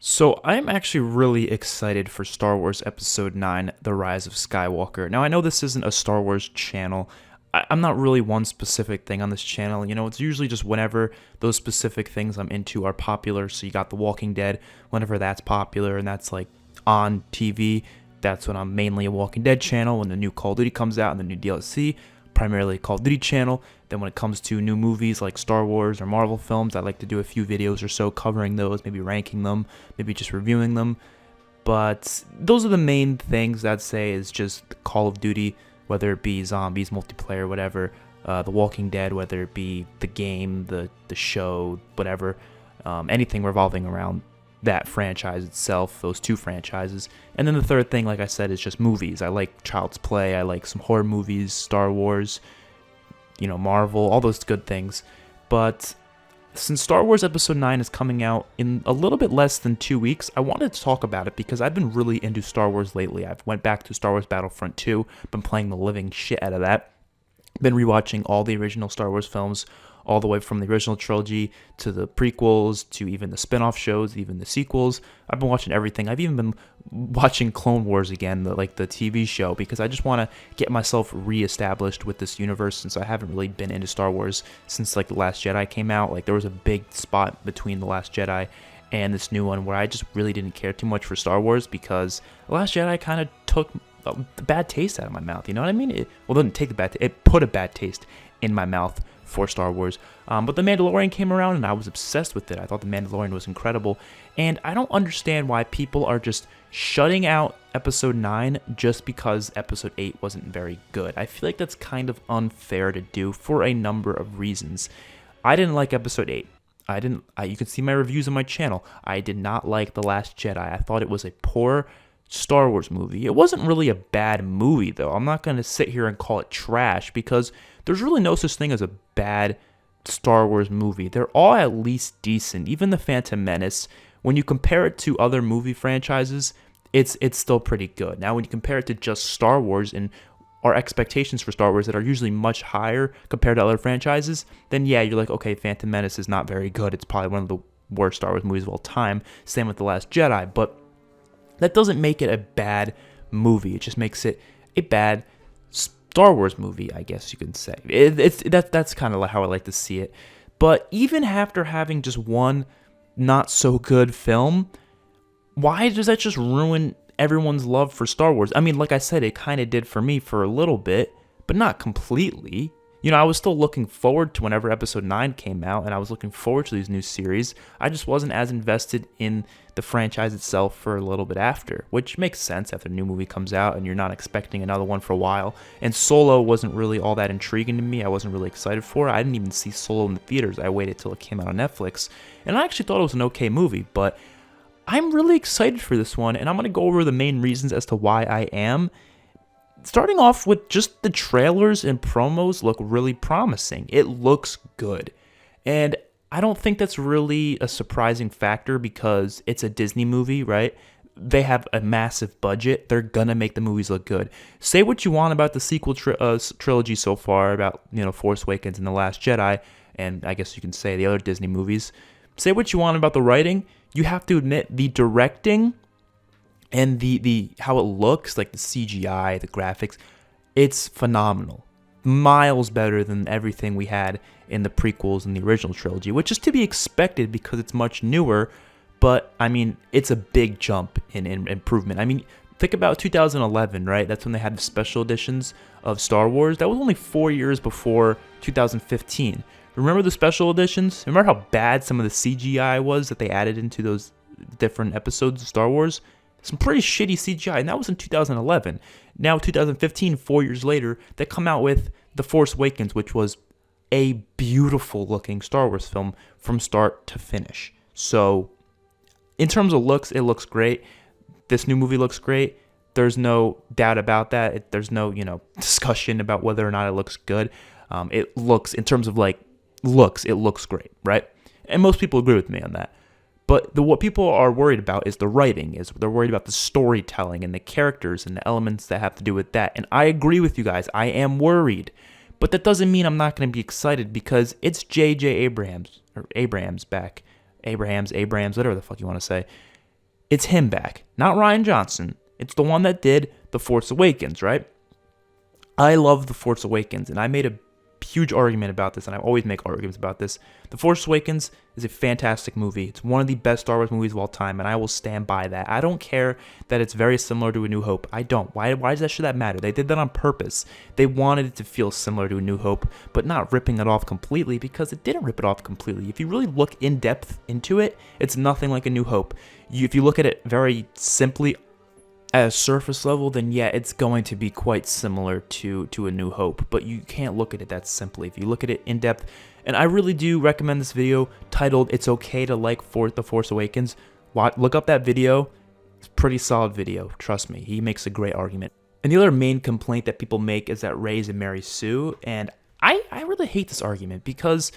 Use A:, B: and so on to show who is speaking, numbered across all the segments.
A: So I'm actually really excited for Star Wars Episode 9, The Rise of Skywalker. Now I know this isn't a Star Wars channel. I'm not really one specific thing on this channel. It's usually just whenever those specific things I'm into are popular. So you got The Walking Dead, whenever that's popular and that's like on TV, that's when I'm mainly a Walking Dead channel. When the new Call of Duty comes out and the new DLC, primarily Call of Duty channel. Then when it comes to new movies like Star Wars or Marvel films, I like to do a few videos or so covering those, maybe ranking them, maybe just reviewing them. But those are the main things I'd say is just Call of Duty, whether it be zombies, multiplayer, whatever. The Walking Dead, whether it be the game, the show, whatever. Anything revolving around that franchise itself, those two franchises. And then the third thing, like I said, is just movies. I like Child's Play, I like some horror movies, Star Wars, Marvel, all those good things. But since Star Wars Episode 9 is coming out in a little bit less than 2 weeks, I wanted to talk about it because I've been really into Star Wars lately. I've went back to Star Wars Battlefront 2, been playing the living shit out of that. Been rewatching all the original Star Wars films, all the way from the original trilogy to the prequels to even the spin-off shows, even the sequels. I've been watching everything. I've even been watching Clone Wars again, the TV show, because I just want to get myself re-established with this universe since I haven't really been into Star Wars since The Last Jedi came out. There was a big spot between The Last Jedi and this new one where I just really didn't care too much for Star Wars because The Last Jedi kind of took the bad taste out of my mouth. You know what I mean? It didn't take the bad taste. It put a bad taste in my mouth for Star Wars. But The Mandalorian came around and I was obsessed with it. I thought The Mandalorian was incredible. And I don't understand why people are just shutting out Episode 9 just because Episode 8 wasn't very good. I feel like that's kind of unfair to do for a number of reasons. I didn't like Episode 8. You can see my reviews on my channel. I did not like The Last Jedi. I thought it was a poor Star Wars movie. It wasn't really a bad movie, though. I'm not going to sit here and call it trash because there's really no such thing as a bad Star Wars movie. They're all at least decent. Even The Phantom Menace, when you compare it to other movie franchises, it's still pretty good. Now, when you compare it to just Star Wars and our expectations for Star Wars that are usually much higher compared to other franchises, then yeah, you're like, okay, Phantom Menace is not very good. It's probably one of the worst Star Wars movies of all time. Same with The Last Jedi, but that doesn't make it a bad movie. It just makes it a bad Star Wars movie, I guess you could say. That's kind of how I like to see it. But even after having just one not so good film, why does that just ruin everyone's love for Star Wars? I mean, like I said, it kind of did for me for a little bit, but not completely. I was still looking forward to whenever Episode 9 came out, and I was looking forward to these new series. I just wasn't as invested in the franchise itself for a little bit after, which makes sense after a new movie comes out and you're not expecting another one for a while. And Solo wasn't really all that intriguing to me. I wasn't really excited for it. I didn't even see Solo in the theaters. I waited till it came out on Netflix, and I actually thought it was an okay movie, but I'm really excited for this one, and I'm going to go over the main reasons as to why I am. Starting off with just the trailers and promos look really promising. It looks good. And I don't think that's really a surprising factor because it's a Disney movie, right? They have a massive budget. They're going to make the movies look good. Say what you want about the sequel trilogy so far, about Force Awakens and The Last Jedi, and I guess you can say the other Disney movies. Say what you want about the writing. You have to admit the directing and the how it looks, like the CGI, the graphics, it's phenomenal. Miles better than everything we had in the prequels and the original trilogy, which is to be expected because it's much newer, but, I mean, it's a big jump in improvement. I mean, think about 2011, right? That's when they had the special editions of Star Wars. That was only 4 years before 2015. Remember the special editions? Remember how bad some of the CGI was that they added into those different episodes of Star Wars? Some pretty shitty CGI, and that was in 2011. Now, 2015, 4 years later, they come out with The Force Awakens, which was a beautiful-looking Star Wars film from start to finish. So, in terms of looks, it looks great. This new movie looks great. There's no doubt about that. There's no, discussion about whether or not it looks good. It looks, in terms of, looks, it looks great, right? And most people agree with me on that. But what people are worried about is the writing. They're worried about the storytelling and the characters and the elements that have to do with that. And I agree with you guys. I am worried. But that doesn't mean I'm not going to be excited because it's J.J. Abrams, whatever the fuck you want to say. It's him back, not Rian Johnson. It's the one that did The Force Awakens, right? I love The Force Awakens, and I made a huge argument about this, and I always make arguments about this. The Force Awakens is a fantastic movie. It's one of the best Star Wars movies of all time, and I will stand by that. I don't care that it's very similar to A New Hope. I don't. Why should that matter? They did that on purpose. They wanted it to feel similar to A New Hope, but not ripping it off completely, because it didn't rip it off completely. If you really look in depth into it, it's nothing like A New Hope. If you look at it very simply at a surface level, then yeah, it's going to be quite similar to A New Hope, but you can't look at it that simply. If you look at it in depth, and I really do recommend this video titled "It's Okay to Like The Force Awakens." Look up that video. It's a pretty solid video, trust me. He makes a great argument. And the other main complaint that people make is that Rey's a Mary Sue, and I really hate this argument, because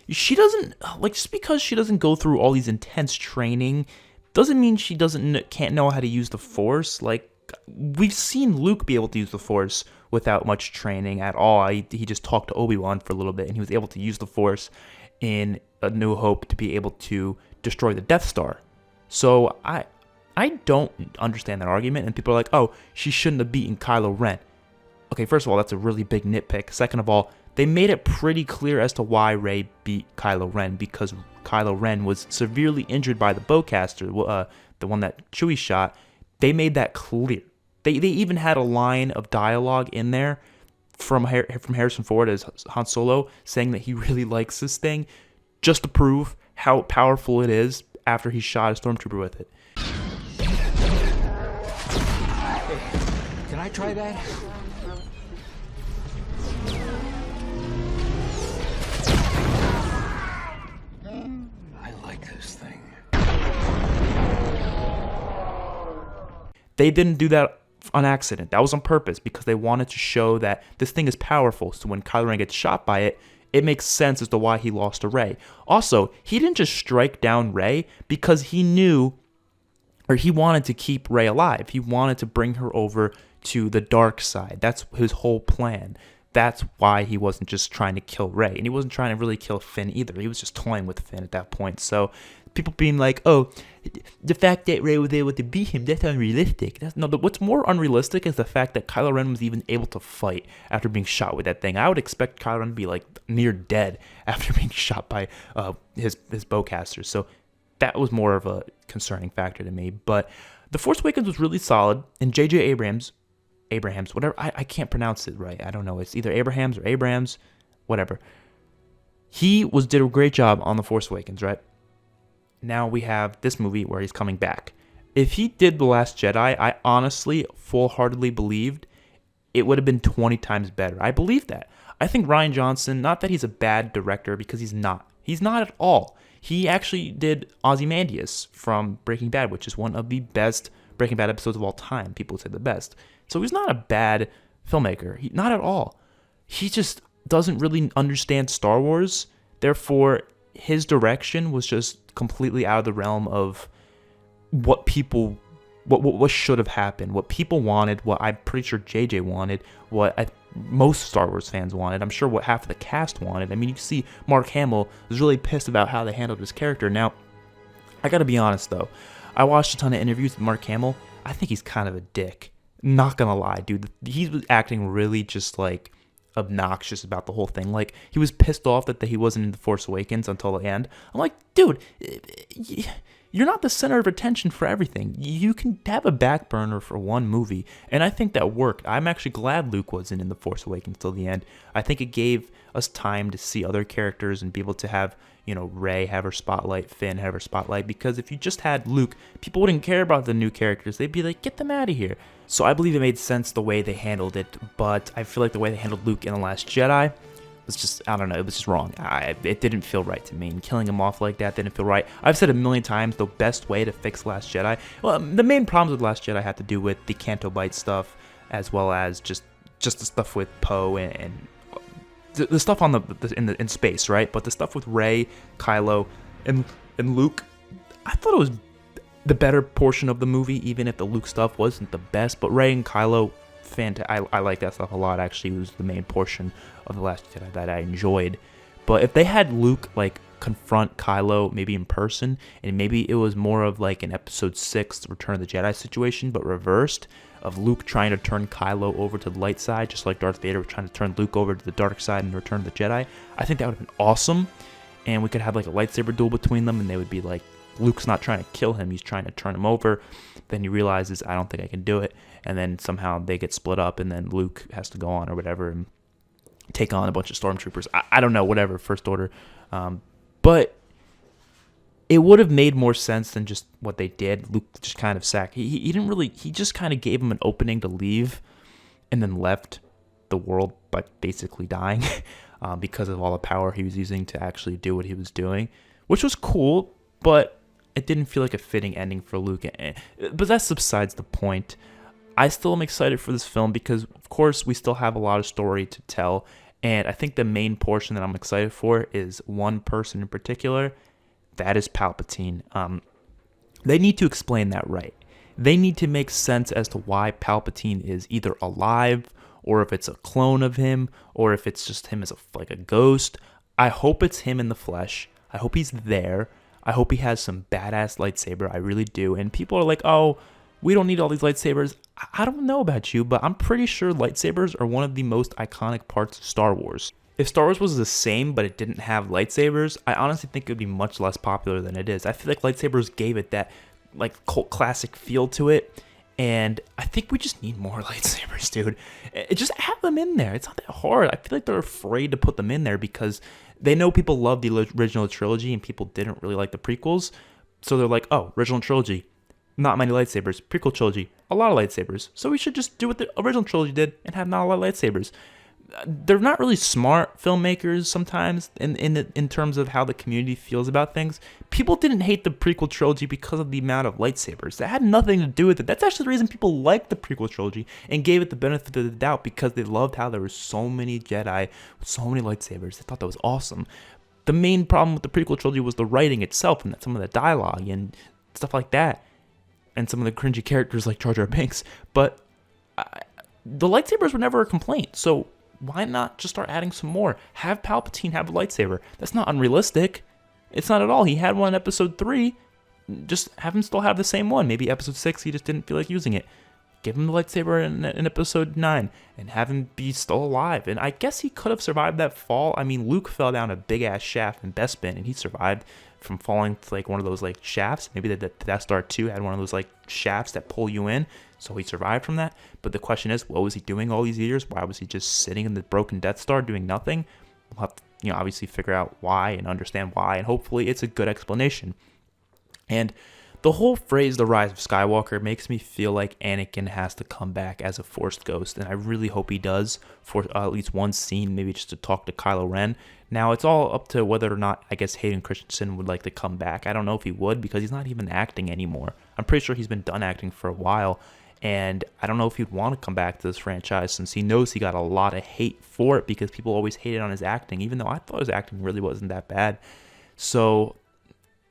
A: she doesn't, just because she doesn't go through all these intense training doesn't mean she can't know how to use the Force. Like, we've seen Luke be able to use the Force without much training at all. He just talked to Obi-Wan for a little bit, and he was able to use the Force in A New Hope to be able to destroy the Death Star. So I don't understand that argument, and people are like, oh, she shouldn't have beaten Kylo Ren. Okay, first of all, that's a really big nitpick. Second of all, they made it pretty clear as to why Rey beat Kylo Ren, because Kylo Ren was severely injured by the bowcaster, the one that Chewie shot. They made that clear. They even had a line of dialogue in there from Harrison Ford as Han Solo saying that he really likes this thing, just to prove how powerful it is after he shot a stormtrooper with it.
B: Hey, can I try that? I like this thing.
A: They didn't do that on accident. That was on purpose, because they wanted to show that this thing is powerful. So when Kylo Ren gets shot by it, it makes sense as to why he lost to Rey. Also, he didn't just strike down Rey because he knew, or he wanted to keep Rey alive. He wanted to bring her over to the dark side. That's his whole plan. That's why he wasn't just trying to kill Rey. And he wasn't trying to really kill Finn either. He was just toying with Finn at that point. So people being like, oh, the fact that Rey was able to beat him, that's unrealistic. What's more unrealistic is the fact that Kylo Ren was even able to fight after being shot with that thing. I would expect Kylo Ren to be like near dead after being shot by his bowcaster. So that was more of a concerning factor to me. But The Force Awakens was really solid, and J.J. Abrams, whatever, I can't pronounce it right. I don't know. It's either Abrahams or Abrams, whatever. He did a great job on The Force Awakens, right? Now we have this movie where he's coming back. If he did The Last Jedi, I honestly, full-heartedly believed it would have been 20 times better. I believe that. I think Rian Johnson, not that he's a bad director, because he's not. He's not at all. He actually did Ozymandias from Breaking Bad, which is one of the best Breaking Bad episodes of all time. People say the best. So he's not a bad filmmaker. Not at all. He just doesn't really understand Star Wars. Therefore, his direction was just completely out of the realm of what people, what should have happened, what people wanted, what I'm pretty sure JJ wanted, what most Star Wars fans wanted. I'm sure what half of the cast wanted. I mean, you see Mark Hamill was really pissed about how they handled his character. Now, I gotta be honest though. I watched a ton of interviews with Mark Hamill. I think he's kind of a dick. Not gonna lie, dude. He was acting really just like obnoxious about the whole thing. Like, he was pissed off that he wasn't in The Force Awakens until the end. I'm like, dude, you're not the center of attention for everything. You can have a back burner for one movie, and I think that worked. I'm actually glad Luke wasn't in The Force Awakens till the end. I think it gave us time to see other characters and be able to have, Rey have her spotlight, Finn have her spotlight, because if you just had Luke, people wouldn't care about the new characters. They'd be like, get them out of here. So I believe it made sense the way they handled it, but I feel like the way they handled Luke in The Last Jedi was just, I don't know, it was just wrong. It didn't feel right to me, and killing him off like that didn't feel right. I've said a million times the best way to fix Last Jedi, well, the main problems with Last Jedi had to do with the Canto Bight stuff, as well as just the stuff with Poe and the stuff on in space, right? But the stuff with Rey, Kylo, and Luke, I thought it was the better portion of the movie, even if the Luke stuff wasn't the best. But Rey and Kylo, I like that stuff a lot. Actually, it was the main portion of The Last Jedi that I enjoyed. But if they had Luke confront Kylo maybe in person, and maybe it was more of like an episode 6 Return of the Jedi situation, but reversed, of Luke trying to turn Kylo over to the light side, just like Darth Vader was trying to turn Luke over to the dark side in Return of the Jedi. I think that would have been awesome, and we could have like a lightsaber duel between them, and they would be like, Luke's not trying to kill him, he's trying to turn him over. Then he realizes, I don't think I can do it, and then somehow they get split up, and then Luke has to go on or whatever and take on a bunch of stormtroopers. I don't know, whatever, First Order. But it would have made more sense than just what they did. Luke just kind of he didn't really, he just kind of gave him an opening to leave and then left the world by basically dying because of all the power he was using to actually do what he was doing, which was cool, but it didn't feel like a fitting ending for Luke. But that subsides the point. I still am excited for this film because, of course, we still have a lot of story to tell, and I think the main portion that I'm excited for is one person in particular. That is Palpatine. They need to explain that right. They need to make sense as to why Palpatine is either alive, or if it's a clone of him, or if it's just him as like a ghost. I hope it's him in the flesh. I hope he's there. I hope he has some badass lightsaber. I really do. And people are like, oh, we don't need all these lightsabers. I don't know about you, but I'm pretty sure lightsabers are one of the most iconic parts of Star Wars. If Star Wars was the same, but it didn't have lightsabers, I honestly think it would be much less popular than it is. I feel like lightsabers gave it that like cult classic feel to it, and I think we just need more lightsabers, dude. Just have them in there. It's not that hard. I feel like they're afraid to put them in there because they know people love the original trilogy and people didn't really like the prequels. So they're like, oh, original trilogy, not many lightsabers. Prequel trilogy, a lot of lightsabers. So we should just do what the original trilogy did and have not a lot of lightsabers. They're not really smart filmmakers sometimes in terms of how the community feels about things. People didn't hate the prequel trilogy because of the amount of lightsabers. That had nothing to do with it. That's actually the reason people liked the prequel trilogy and gave it the benefit of the doubt, because they loved how there were so many Jedi with so many lightsabers. They thought that was awesome. The main problem with the prequel trilogy was the writing itself and some of the dialogue and stuff like that, and some of the cringy characters like Jar Jar Binks. But the lightsabers were never a complaint, so why not just start adding some more? Have Palpatine have a lightsaber. That's not unrealistic. It's not at all. He had one in episode 3. Just have him still have the same one. Maybe episode 6 he just didn't feel like using it. Give him the lightsaber in episode 9 and have him be still alive. And I guess he could have survived that fall. I mean, Luke fell down a big-ass shaft in Bespin, and he survived from falling to like one of those like shafts. Maybe the Death Star 2 had one of those like shafts that pull you in, so he survived from that. But the question is, what was he doing all these years? Why was he just sitting in the broken Death Star doing nothing? We'll have to, obviously figure out why and understand why, and hopefully it's a good explanation. And the whole phrase, the rise of Skywalker, makes me feel like Anakin has to come back as a Force ghost, and I really hope he does for at least one scene, maybe just to talk to Kylo Ren. Now, it's all up to whether or not, I guess, Hayden Christensen would like to come back. I don't know if he would, because he's not even acting anymore. I'm pretty sure he's been done acting for a while, and I don't know if he'd want to come back to this franchise, since he knows he got a lot of hate for it, because people always hated on his acting, even though I thought his acting really wasn't that bad. So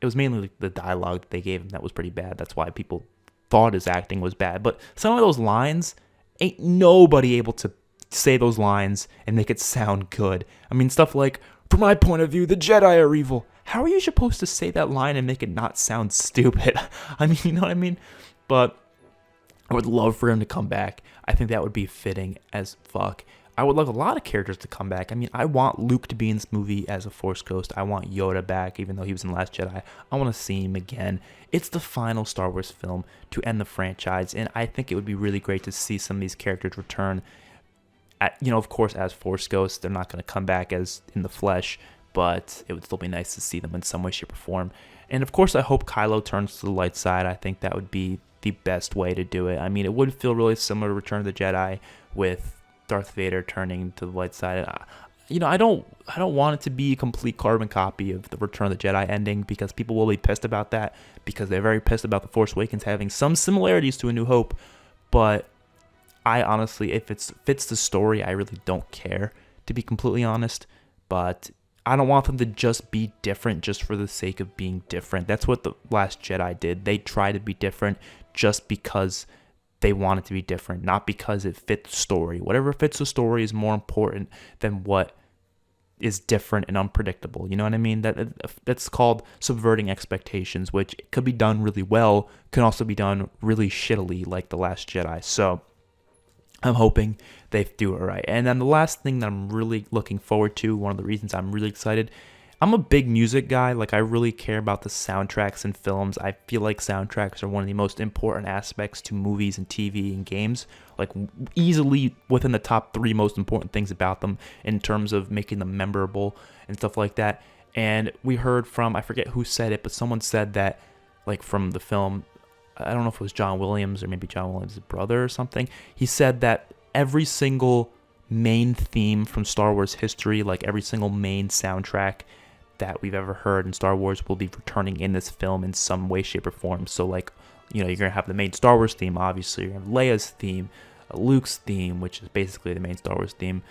A: it was mainly the dialogue that they gave him that was pretty bad. That's why people thought his acting was bad. But some of those lines, ain't nobody able to say those lines and make it sound good. I mean, stuff like, from my point of view, the Jedi are evil. How are you supposed to say that line and make it not sound stupid? I mean, you know what I mean? But I would love for him to come back. I think that would be fitting as fuck. I would love a lot of characters to come back. I mean, I want Luke to be in this movie as a Force ghost. I want Yoda back, even though he was in Last Jedi. I want to see him again. It's the final Star Wars film to end the franchise, and I think it would be really great to see some of these characters return. Of course, as Force ghosts. They're not going to come back as in the flesh, but it would still be nice to see them in some way, shape, or form. And of course, I hope Kylo turns to the light side. I think that would be the best way to do it. I mean, it would feel really similar to Return of the Jedi with Darth Vader turning to the light side. I don't want it to be a complete carbon copy of the Return of the Jedi ending, because people will be pissed about that, because they're very pissed about the Force Awakens having some similarities to A New Hope. But I honestly, if it fits the story, I really don't care, to be completely honest. But I don't want them to just be different just for the sake of being different. That's what the Last Jedi did. They tried to be different just because they want it to be different, not because it fits the story. Whatever fits the story is more important than what is different and unpredictable. You know what I mean? That's called subverting expectations, which could be done really well, can also be done really shittily, like The Last Jedi. So I'm hoping they do it right. And then the last thing that I'm really looking forward to, one of the reasons I'm really excited, I'm a big music guy. Like, I really care about the soundtracks in films. I feel like soundtracks are one of the most important aspects to movies and TV and games. Like, easily within the top 3 most important things about them in terms of making them memorable and stuff like that. And we heard from, I forget who said it, but someone said that, like, from the film, I don't know if it was John Williams or maybe John Williams' brother or something. He said that every single main theme from Star Wars history, like every single main soundtrack that we've ever heard in Star Wars, will be returning in this film in some way, shape, or form. So, like, you're going to have the main Star Wars theme, obviously. You're going to have Leia's theme, Luke's theme, which is basically the main Star Wars theme,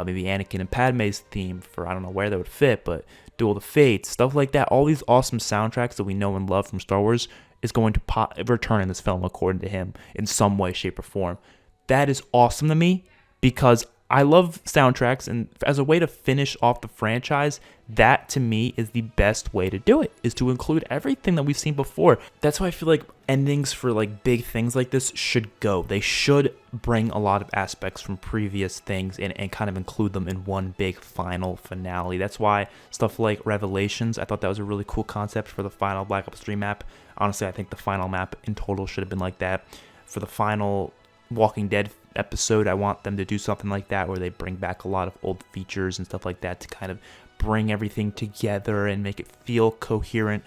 A: maybe Anakin and Padme's theme for, I don't know where that would fit, but Duel of the Fates, stuff like that. All these awesome soundtracks that we know and love from Star Wars is going to return in this film, according to him, in some way, shape, or form. That is awesome to me because I love soundtracks, and as a way to finish off the franchise, that to me is the best way to do it, is to include everything that we've seen before. That's why I feel like endings for like big things like this should go. They should bring a lot of aspects from previous things and kind of include them in one big final finale. That's why stuff like Revelations, I thought that was a really cool concept for the final Black Ops 3 map. Honestly, I think the final map in total should have been like that. For the final Walking Dead episode, I want them to do something like that where they bring back a lot of old features and stuff like that to kind of bring everything together and make it feel coherent.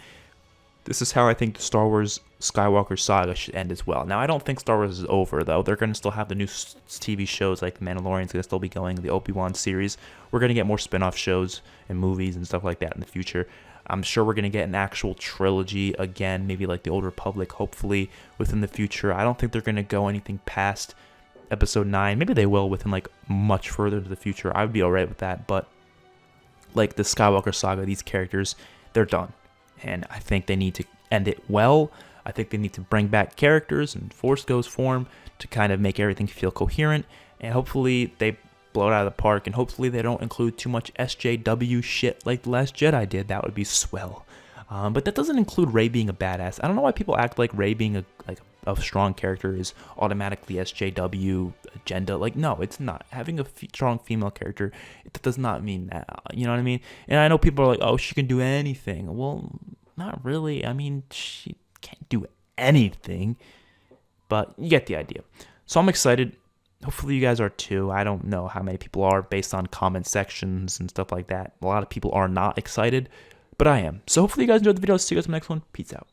A: This is how I think the Star Wars Skywalker Saga should end as well. Now, I don't think Star Wars is over, though. They're going to still have the new TV shows, like The Mandalorian's going to still be going, the Obi-Wan series. We're going to get more spin-off shows and movies and stuff like that in the future. I'm sure we're going to get an actual trilogy again, maybe like The Old Republic, hopefully, within the future. I don't think they're going to go anything past Episode 9. Maybe they will within, like, much further into the future. I would be alright with that, but, like, the Skywalker Saga, these characters, they're done. And I think they need to end it well. I think they need to bring back characters in Force Ghost form to kind of make everything feel coherent. And hopefully they blow it out of the park. And hopefully they don't include too much SJW shit like The Last Jedi did. That would be swell. But that doesn't include Rey being a badass. I don't know why people act like Rey being a strong character is automatically SJW agenda. Like, no, it's not. Having a strong female character, it does not mean that. You know what I mean? And I know people are like, oh, she can do anything. Well, not really. I mean, she can't do anything. But you get the idea. So I'm excited. Hopefully you guys are too. I don't know how many people are based on comment sections and stuff like that. A lot of people are not excited, but I am. So hopefully you guys enjoyed the video. See you guys in the next one. Peace out.